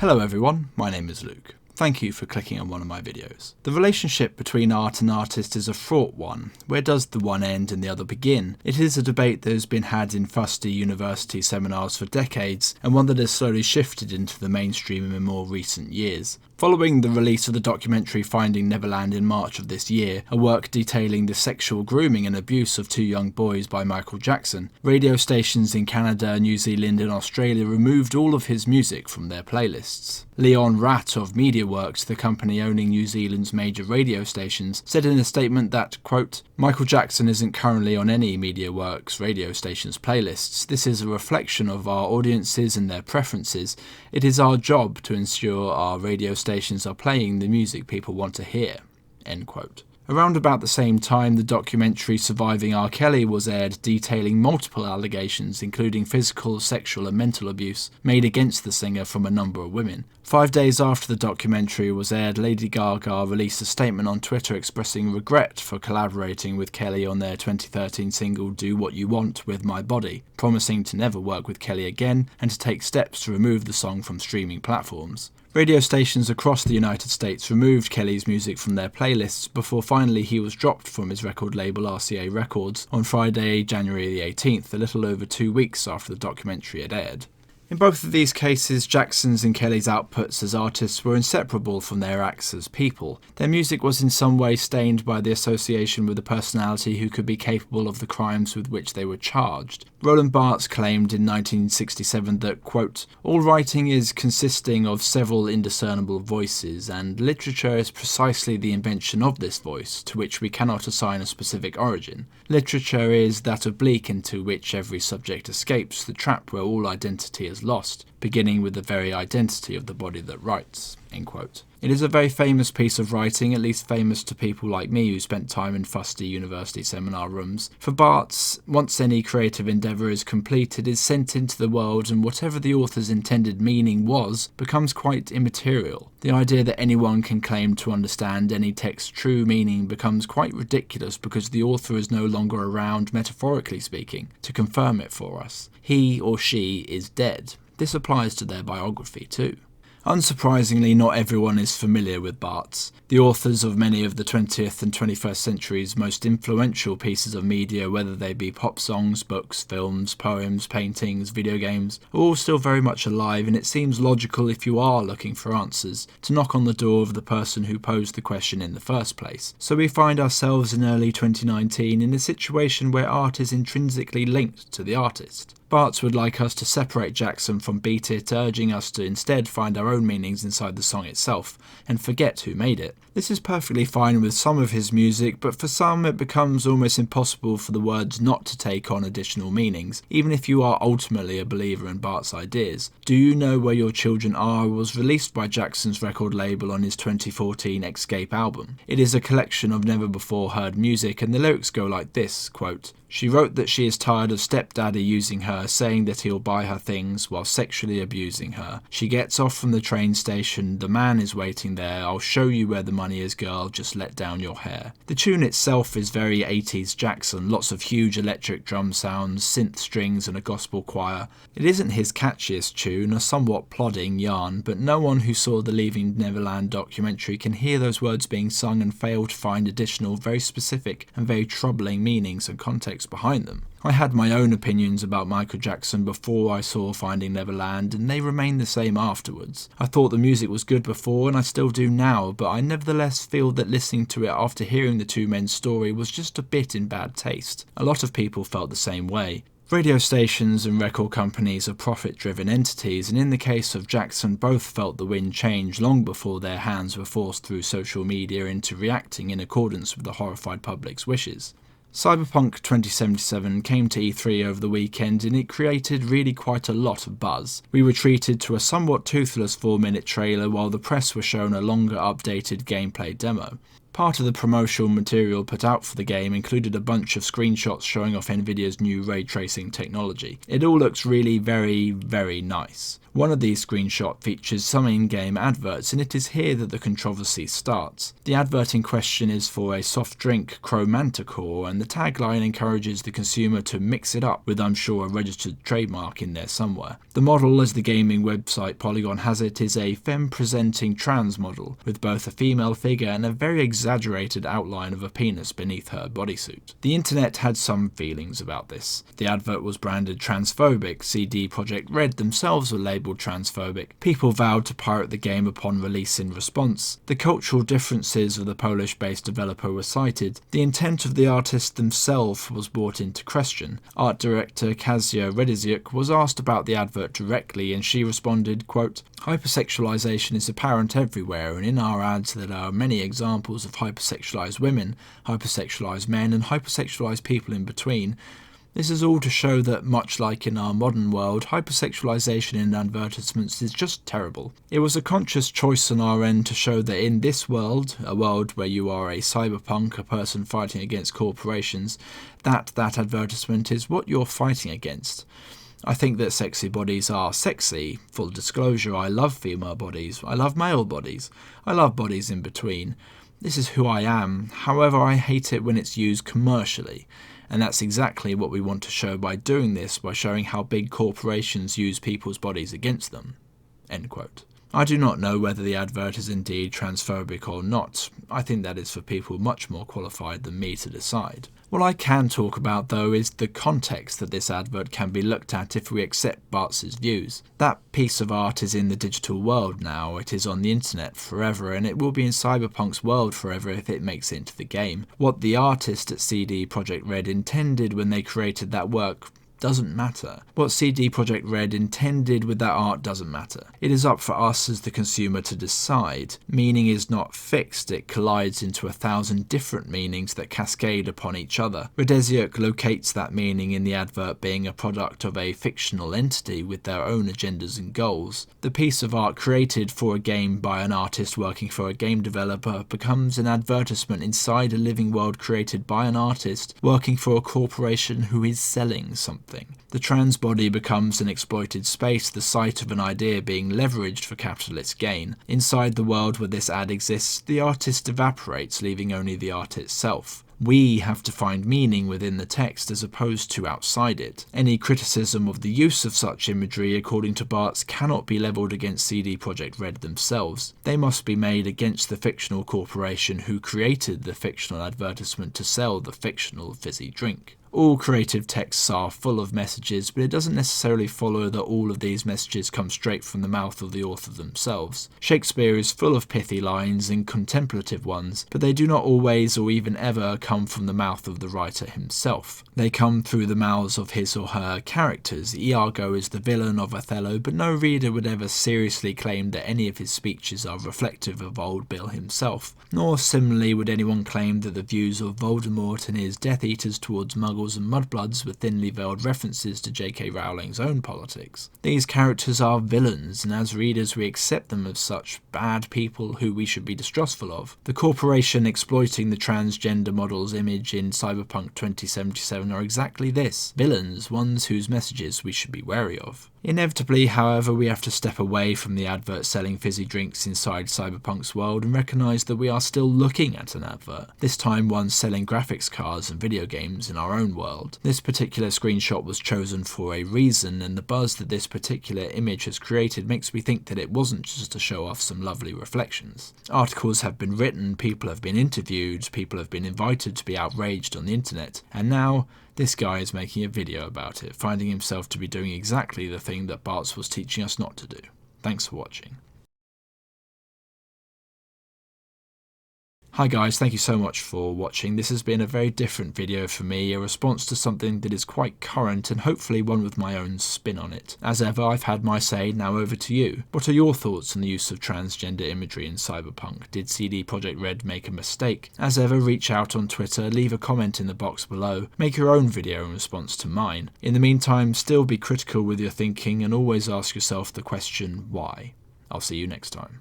Hello everyone, my name is Luke. Thank you for clicking on one of my videos. The relationship between art and artist is a fraught one. Where does the one end and the other begin? It is a debate that has been had in fusty university seminars for decades, and one that has slowly shifted into the mainstream in more recent years. Following the release of the documentary Finding Neverland in March of this year, a work detailing the sexual grooming and abuse of two young boys by Michael Jackson, radio stations in Canada, New Zealand and Australia removed all of his music from their playlists. Leon Ratt of MediaWorks, the company owning New Zealand's major radio stations, said in a statement that, quote, "Michael Jackson isn't currently on any MediaWorks radio stations' playlists. This is a reflection of our audiences and their preferences. It is our job to ensure our radio stations are playing the music people want to hear." End quote. Around about the same time, the documentary Surviving R. Kelly was aired, detailing multiple allegations, including physical, sexual and mental abuse, made against the singer from a number of women. 5 days after the documentary was aired, Lady Gaga released a statement on Twitter expressing regret for collaborating with Kelly on their 2013 single Do What You Want With My Body, promising to never work with Kelly again and to take steps to remove the song from streaming platforms. Radio stations across the United States removed Kelly's music from their playlists before finally he was dropped from his record label RCA Records on Friday, January the 18th, a little over 2 weeks after the documentary had aired. In both of these cases, Jackson's and Kelly's outputs as artists were inseparable from their acts as people. Their music was in some way stained by the association with a personality who could be capable of the crimes with which they were charged. Roland Barthes claimed in 1967 that, quote, "All writing is consisting of several indiscernible voices, and literature is precisely the invention of this voice, to which we cannot assign a specific origin. Literature is that oblique into which every subject escapes, the trap where all identity is lost, beginning with the very identity of the body that writes." End quote. It is a very famous piece of writing, at least famous to people like me who spent time in fusty university seminar rooms. For Barthes, once any creative endeavour is complete, it is sent into the world, and whatever the author's intended meaning was, becomes quite immaterial. The idea that anyone can claim to understand any text's true meaning becomes quite ridiculous because the author is no longer around, metaphorically speaking, to confirm it for us. He or she is dead. This applies to their biography too. Unsurprisingly, not everyone is familiar with Barthes. The authors of many of the 20th and 21st century's most influential pieces of media, whether they be pop songs, books, films, poems, paintings, video games, are all still very much alive, and it seems logical, if you are looking for answers, to knock on the door of the person who posed the question in the first place. So we find ourselves in early 2019 in a situation where art is intrinsically linked to the artist. Barthes would like us to separate Jackson from Beat It, urging us to instead find our own meanings inside the song itself, and forget who made it. This is perfectly fine with some of his music, but for some it becomes almost impossible for the words not to take on additional meanings, even if you are ultimately a believer in Barthes' ideas. Do You Know Where Your Children Are was released by Jackson's record label on his 2014 Escape album. It is a collection of never-before-heard music, and the lyrics go like this, quote, "She wrote that she is tired of stepdaddy using her, saying that he'll buy her things while sexually abusing her. She gets off from the train station, the man is waiting there, I'll show you where the money is, girl, just let down your hair." The tune itself is very 80s Jackson, lots of huge electric drum sounds, synth strings and a gospel choir. It isn't his catchiest tune, a somewhat plodding yarn, but no one who saw the Leaving Neverland documentary can hear those words being sung and fail to find additional, very specific and very troubling meanings and context behind them. I had my own opinions about Michael Jackson before I saw Finding Neverland, and they remained the same afterwards. I thought the music was good before, and I still do now, but I nevertheless feel that listening to it after hearing the two men's story was just a bit in bad taste. A lot of people felt the same way. Radio stations and record companies are profit-driven entities, and in the case of Jackson, both felt the wind change long before their hands were forced through social media into reacting in accordance with the horrified public's wishes. Cyberpunk 2077 came to E3 over the weekend, and it created really quite a lot of buzz. We were treated to a somewhat toothless 4-minute trailer while the press were shown a longer updated gameplay demo. Part of the promotional material put out for the game included a bunch of screenshots showing off Nvidia's new ray tracing technology. It all looks really very nice. One of these screenshots features some in-game adverts, and it is here that the controversy starts. The advert in question is for a soft drink Chromanticore, and the tagline encourages the consumer to mix it up with, I'm sure, a registered trademark in there somewhere. The model, as the gaming website Polygon has it, is a femme-presenting trans model, with both a female figure and a very exaggerated outline of a penis beneath her bodysuit. The internet had some feelings about this. The advert was branded transphobic, CD Projekt Red themselves were labelled transphobic. People vowed to pirate the game upon release in response. The cultural differences of the Polish-based developer were cited. The intent of the artists themselves was brought into question. Art director Kasia Redziuk was asked about the advert directly, and she responded, quote, "Hypersexualization is apparent everywhere, and in our ads there are many examples of hypersexualized women, hypersexualized men, and hypersexualized people in between. This is all to show that, much like in our modern world, hypersexualization in advertisements is just terrible. It was a conscious choice on our end to show that in this world, a world where you are a cyberpunk, a person fighting against corporations, that advertisement is what you're fighting against. I think that sexy bodies are sexy. Full disclosure, I love female bodies, I love male bodies, I love bodies in between. This is who I am. However, I hate it when it's used commercially. And that's exactly what we want to show by doing this, by showing how big corporations use people's bodies against them." End quote. I do not know whether the advert is indeed transphobic or not. I think that is for people much more qualified than me to decide. What I can talk about, though, is the context that this advert can be looked at if we accept Barthes' views. That piece of art is in the digital world now, it is on the internet forever, and it will be in Cyberpunk's world forever if it makes it into the game. What the artist at CD Projekt Red intended when they created that work doesn't matter. What CD Projekt Red intended with that art doesn't matter. It is up for us as the consumer to decide. Meaning is not fixed, it collides into 1,000 different meanings that cascade upon each other. Redziuk locates that meaning in the advert being a product of a fictional entity with their own agendas and goals. The piece of art created for a game by an artist working for a game developer becomes an advertisement inside a living world created by an artist working for a corporation who is selling something. The trans body becomes an exploited space, the site of an idea being leveraged for capitalist gain. Inside the world where this ad exists, the artist evaporates, leaving only the art itself. We have to find meaning within the text as opposed to outside it. Any criticism of the use of such imagery, according to Barthes, cannot be levelled against CD Projekt Red themselves. They must be made against the fictional corporation who created the fictional advertisement to sell the fictional fizzy drink. All creative texts are full of messages, but it doesn't necessarily follow that all of these messages come straight from the mouth of the author themselves. Shakespeare is full of pithy lines and contemplative ones, but they do not always or even ever come from the mouth of the writer himself. They come through the mouths of his or her characters. Iago is the villain of Othello, but no reader would ever seriously claim that any of his speeches are reflective of Old Bill himself, nor similarly would anyone claim that the views of Voldemort and his Death Eaters towards Muggles and Mudbloods were thinly veiled references to J.K. Rowling's own politics. These characters are villains, and as readers we accept them as such, bad people who we should be distrustful of. The corporation exploiting the transgender model's image in Cyberpunk 2077 are exactly this, villains, ones whose messages we should be wary of. Inevitably, however, we have to step away from the advert selling fizzy drinks inside Cyberpunk's world and recognise that we are still looking at an advert, this time one selling graphics cards and video games in our own world. This particular screenshot was chosen for a reason, and the buzz that this particular image has created makes me think that it wasn't just to show off some lovely reflections. Articles have been written, people have been interviewed, people have been invited to be outraged on the internet, and now this guy is making a video about it, finding himself to be doing exactly the thing that Barthes was teaching us not to do. Thanks for watching. Hi guys, thank you so much for watching. This has been a very different video for me, a response to something that is quite current and hopefully one with my own spin on it. As ever, I've had my say, now over to you. What are your thoughts on the use of transgender imagery in Cyberpunk? Did CD Projekt Red make a mistake? As ever, reach out on Twitter, leave a comment in the box below, make your own video in response to mine. In the meantime, still be critical with your thinking and always ask yourself the question, why? I'll see you next time.